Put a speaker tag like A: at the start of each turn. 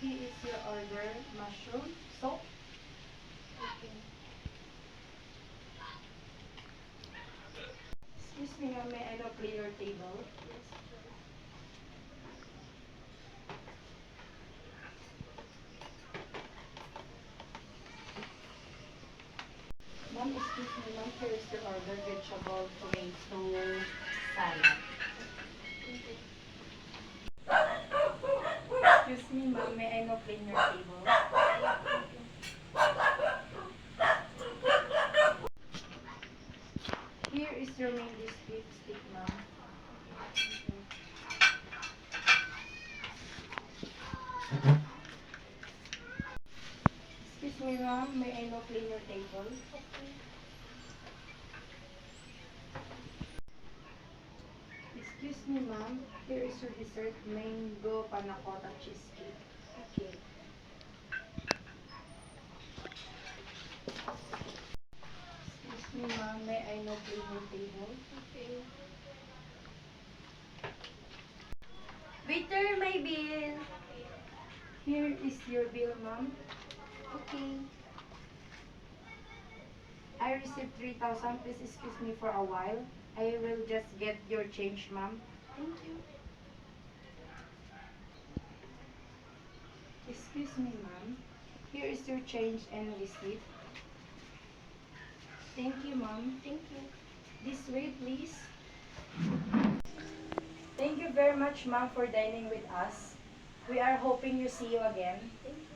A: Here is your order, mushroom soup.
B: Okay.
A: Excuse me, ma'am, may I now clear your table?
B: Yes, sure.
A: Ma'am, excuse me, ma'am, here is your order, vegetable, tomato, salad.
B: Thank you.
A: Excuse me, ma'am, may I now clean your table?
B: Thank you.
A: Here is your main dish beef stick, ma'am. Excuse me, ma'am, may I now clean your table?
B: Okay.
A: Excuse me, ma'am, here is your dessert, mango panna cotta cheesecake.
B: Okay.
A: Excuse me, ma'am, may I now clean your table?
B: Okay.
A: Waiter, my bill! Here is your bill, ma'am.
B: Okay.
A: I received 3,000. Please excuse me for a while. I will just get your change, ma'am.
B: Thank you.
A: Excuse me, ma'am. Here is your change and receipt. Thank you, ma'am.
B: Thank you.
A: This way, please. Thank you very much, ma'am, for dining with us. We are hoping you see you again.
B: Thank you.